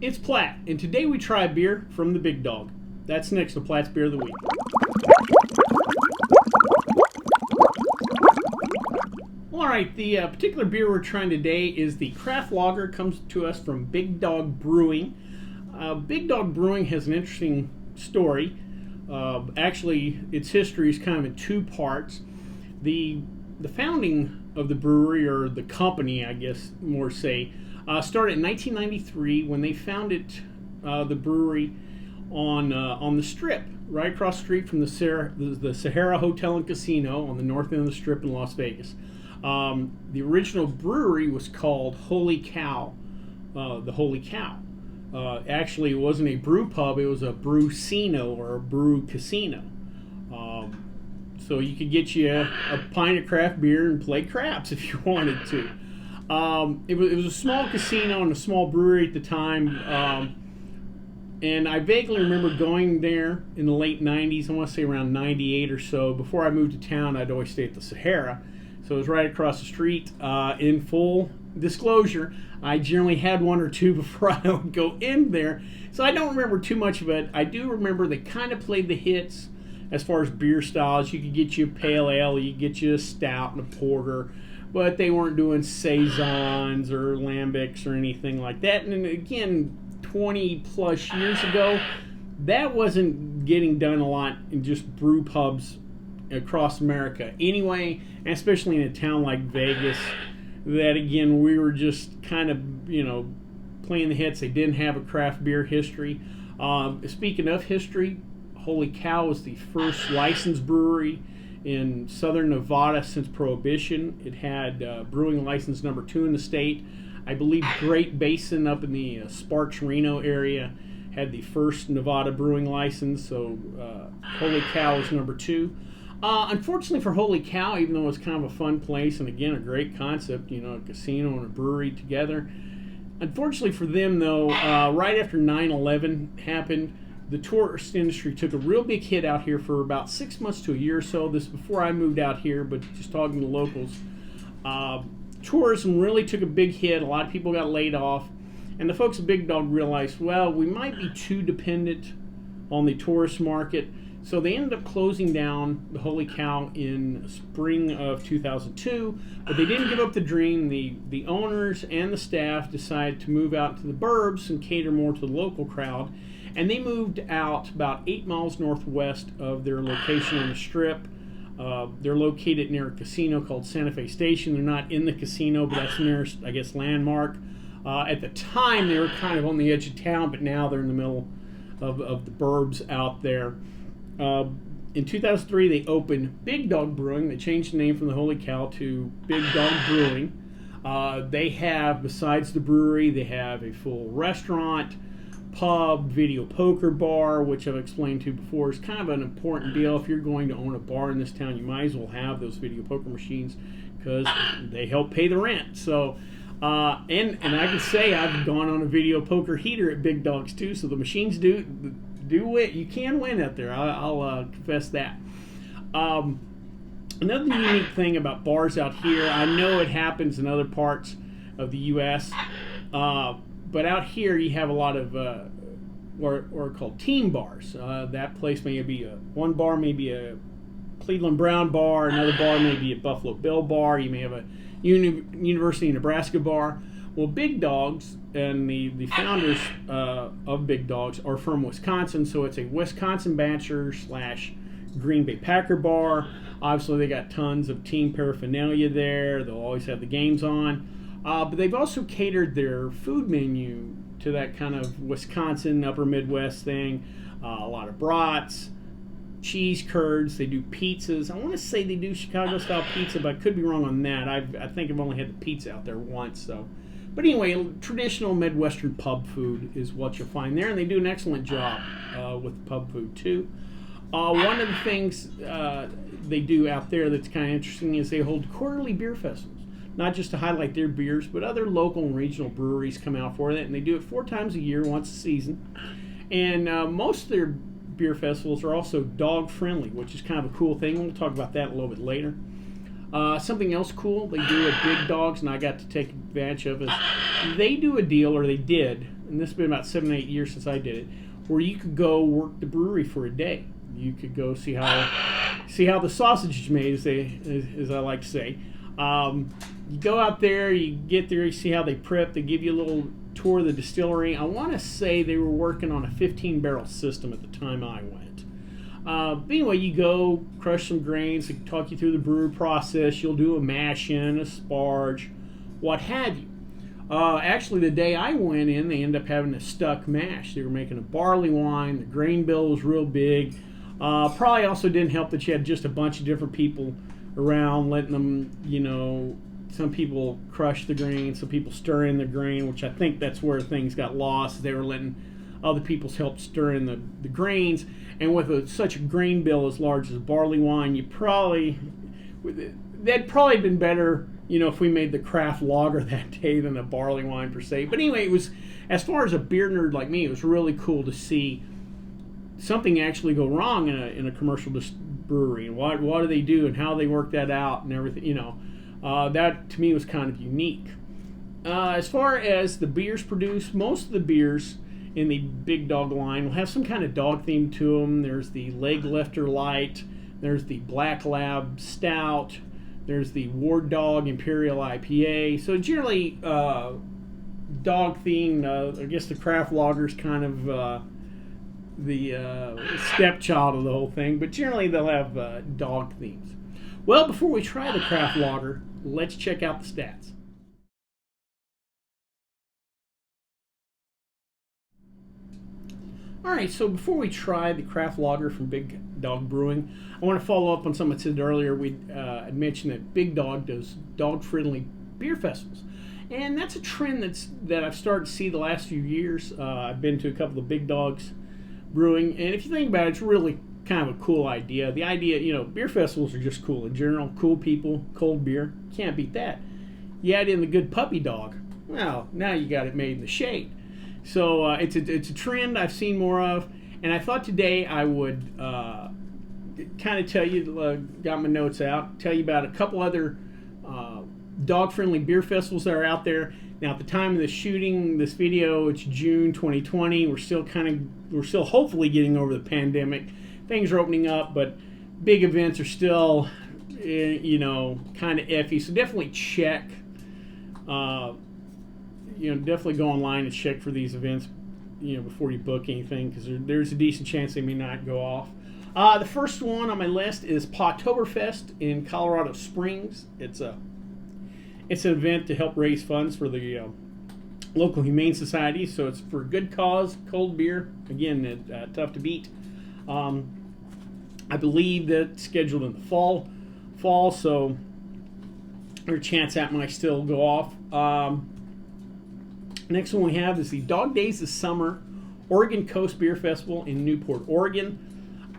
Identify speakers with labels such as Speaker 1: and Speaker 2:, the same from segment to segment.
Speaker 1: It's Platt, and today we try beer from the Big Dog. That's next to Platt's Beer of the Week. Alright, the particular beer we're trying today is the craft lager. It comes to us from Big Dog Brewing. Big Dog Brewing has an interesting story. Actually, its history is kind of in two parts. The founding of the brewery, or the company, I guess more say, started in 1993 when they founded the brewery on the Strip, right across the street from the Sahara Hotel and Casino on the north end of the Strip in Las Vegas. The original brewery was called Holy Cow, the Holy Cow. Actually, it wasn't a brew pub; it was a brew-cino or a brew casino. So you could get you a pint of craft beer and play craps if you wanted to. It was a small casino and a small brewery at the time, and I vaguely remember going there in the late 90s, I want to say around 98 or so. Before I moved to town, I'd always stay at the Sahara, so it was right across the street. In full disclosure, I generally had one or two before I would go in there, so I don't remember too much of it. I do remember they kind of played the hits as far as beer styles. You could get you a pale ale, you could get you a stout and a porter, but they weren't doing saisons or lambics or anything like that. And again, 20 plus years ago, that wasn't getting done a lot in just brew pubs across America anyway, and especially in a town like Vegas, that again, we were just kind of, playing the hits. They didn't have a craft beer history. Speaking of history, Holy Cow was the first licensed brewery in southern Nevada since Prohibition. It had brewing license number 2 in the state. I believe Great Basin up in the Sparks Reno area had the first Nevada brewing license, so Holy Cow is number 2. Unfortunately for Holy Cow, even though it was kind of a fun place and again a great concept, a casino and a brewery together, unfortunately for them though, right after 9/11 happened, the tourist industry took a real big hit out here for about 6 months to a year or so. This is before I moved out here, but just talking to locals. Tourism really took a big hit. A lot of people got laid off. And the folks at Big Dog realized, well, we might be too dependent on the tourist market. So they ended up closing down the Holy Cow in spring of 2002. But they didn't give up the dream. The owners and the staff decided to move out to the burbs and cater more to the local crowd. And they moved out about 8 miles northwest of their location on the Strip. They're located near a casino called Santa Fe Station. They're not in the casino, but that's the nearest, I guess, landmark. At the time, they were kind of on the edge of town, but now they're in the middle of the burbs out there. In 2003, they opened Big Dog Brewing. They changed the name from the Holy Cow to Big Dog Brewing. They have, besides the brewery, they have a full restaurant, pub, video poker bar, which I've explained to you before is kind of an important deal. If you're going to own a bar in this town, you might as well have those video poker machines because they help pay the rent. So, and I can say I've gone on a video poker heater at Big Dogs too. So the machines do win. You can win out there. I'll confess that. Another unique thing about bars out here, I know it happens in other parts of the U.S., but out here, you have a lot of what are called team bars. That place may be one bar may be a Cleveland Brown bar, another bar may be a Buffalo Bill bar. You may have a University of Nebraska bar. Well, Big Dogs and the founders of Big Dogs are from Wisconsin, so it's a Wisconsin Badger / Green Bay Packer bar. Obviously, they got tons of team paraphernalia there. They'll always have the games on. But they've also catered their food menu to that kind of Wisconsin, upper Midwest thing. A lot of brats, cheese curds. They do pizzas. I want to say they do Chicago-style pizza, but I could be wrong on that. I think I've only had the pizza out there once. But anyway, traditional Midwestern pub food is what you'll find there, and they do an excellent job with pub food too. One of the things they do out there that's kind of interesting is they hold quarterly beer festivals. Not just to highlight their beers, but other local and regional breweries come out for that, and they do it 4 times a year, once a season. And most of their beer festivals are also dog-friendly, which is kind of a cool thing. We'll talk about that a little bit later. Something else cool they do at Big Dogs, and I got to take advantage of, is they do a deal, or they did, and this has been about 7 8 years since I did it, where you could go work the brewery for a day. You could go see how the sausage is made, as I like to say. You go out there, you get there, you see how they prep. They give you a little tour of the distillery. I want to say they were working on a 15-barrel system at the time I went. But anyway, you go crush some grains. They talk you through the brew process. You'll do a mash-in, a sparge, what have you. Actually, the day I went in, they ended up having a stuck mash. They were making a barley wine. The grain bill was real big. Probably also didn't help that you had just a bunch of different people around letting them, some people crush the grain, some people stir in the grain, which I think that's where things got lost. They were letting other people's help stir in the grains. And with such a grain bill as large as barley wine, that'd probably been better, if we made the craft lager that day than a barley wine per se. But anyway, it was, as far as a beer nerd like me, it was really cool to see something actually go wrong in a commercial brewery, and what do they do and how they work that out and everything. That to me was kind of unique. As far as the beers produced, most of the beers in the Big Dog line will have some kind of dog theme to them. There's the Leg Lifter Light, there's the Black Lab Stout, there's the War Dog Imperial IPA. So generally dog themed. I guess the craft lager's kind of the stepchild of the whole thing, but generally they'll have dog themes. Well, before we try the craft lager, let's check out the stats. All right, so before we try the craft lager from Big Dog Brewing, I want to follow up on something I said earlier. I'd mentioned that Big Dog does dog-friendly beer festivals. And that's a trend that I've started to see the last few years. I've been to a couple of Big Dogs Brewing, and if you think about it, it's really kind of a cool idea. The idea, beer festivals are just cool in general. Cool people, cold beer, can't beat that. You add in the good puppy dog, well, now you got it made in the shade. So it's a trend I've seen more of, and I thought today I would kind of tell you, got my notes out, tell you about a couple other dog-friendly beer festivals that are out there. Now, at the time of the shooting this video, it's June 2020. We're still hopefully getting over the pandemic. Things are opening up, but big events are still, kind of iffy. So definitely check. Definitely go online and check for these events, before you book anything, because there's a decent chance they may not go off. The first one on my list is Pottoberfest in Colorado Springs. It's an event to help raise funds for the local humane society, so it's for a good cause. Cold beer, again, tough to beat. I believe that's scheduled in the fall, so there's a chance that might still go off. Next one we have is the Dog Days of Summer Oregon Coast Beer Festival in Newport, Oregon.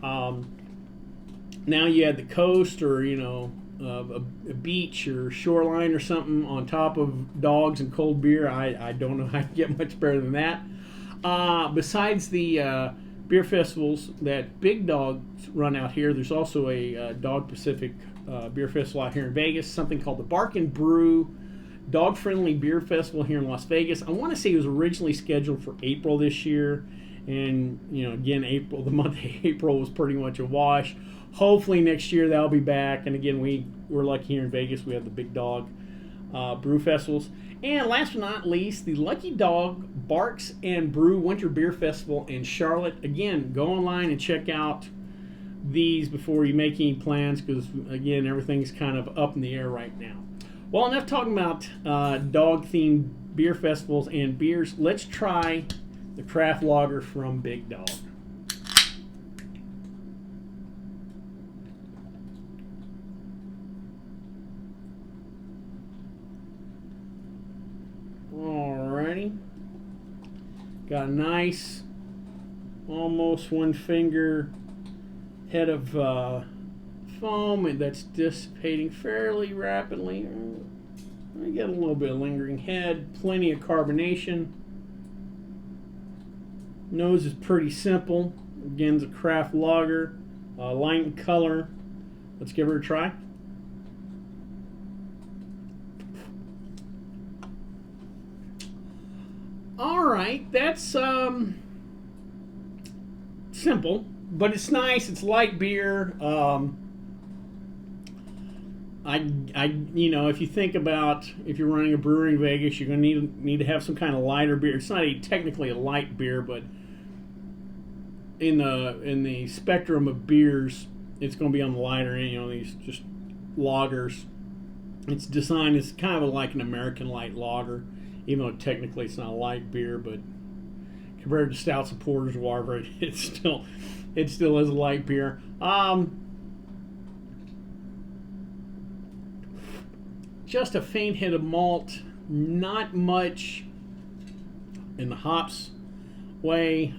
Speaker 1: Now you add the coast, or a beach or shoreline or something on top of dogs and cold beer. I don't know how to get much better than that. Besides the beer festivals that Big Dogs run out here, there's also a Dog Pacific beer festival out here in Vegas, something called the Bark and Brew Dog-Friendly Beer Festival here in Las Vegas. I want to say it was originally scheduled for April this year, and again, the month of April was pretty much a wash. Hopefully next year that'll be back, and again, we're lucky here in Vegas. We have the Big Dog Brew Festivals. And last but not least, the Lucky Dog Barks and Brew Winter Beer Festival in Charlotte. Again, go online and check out these before you make any plans, because again, everything's kind of up in the air right now. Well, enough talking about dog-themed beer festivals and beers. Let's try the craft lager from Big Dog. Alrighty. Got a nice, almost one finger head of foam, and that's dissipating fairly rapidly. I get a little bit of lingering head, plenty of carbonation. Nose is pretty simple. Again, it's a craft lager, light in color. Let's give her a try. All right, that's simple, but it's nice. It's light beer. You know, if you think about if you're running a brewery in Vegas, you're going to need to have some kind of lighter beer. It's not technically a light beer, but in the spectrum of beers, it's going to be on the lighter end. You know, these just lagers. It's designed as kind of like an American light lager, even though technically it's not a light beer, but compared to stouts and porters, whatever, it still is a light beer. Just a faint hit of malt, not much in the hops way.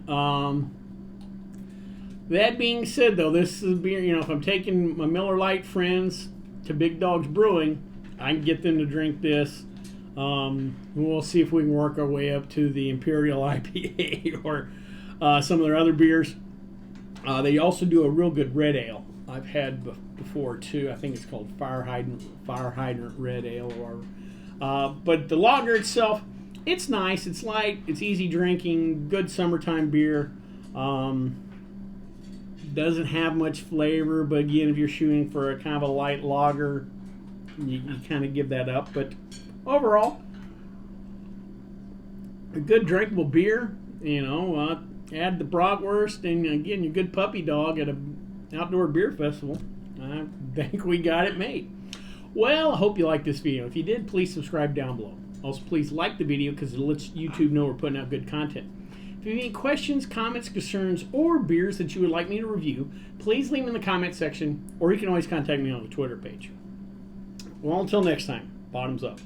Speaker 1: That being said, though, this is beer. You know, if I'm taking my Miller Lite friends to Big Dog's Brewing, I can get them to drink this. We'll see if we can work our way up to the Imperial IPA or some of their other beers. They also do a real good red ale. I've had before too. I think it's called Fire Hydrant Red Ale, or. But the lager itself, it's nice. It's light. It's easy drinking. Good summertime beer. Doesn't have much flavor, but again, if you're shooting for a kind of a light lager, you kind of give that up. But overall, a good drinkable beer. You know, add the bratwurst and again your good puppy dog at an outdoor beer festival. I think we got it made. Well, I hope you liked this video. If you did, please subscribe down below. Also, please like the video because it lets YouTube know we're putting out good content. If you have any questions, comments, concerns, or beers that you would like me to review, please leave them in the comment section, or you can always contact me on the Twitter page. Well, until next time, bottoms up.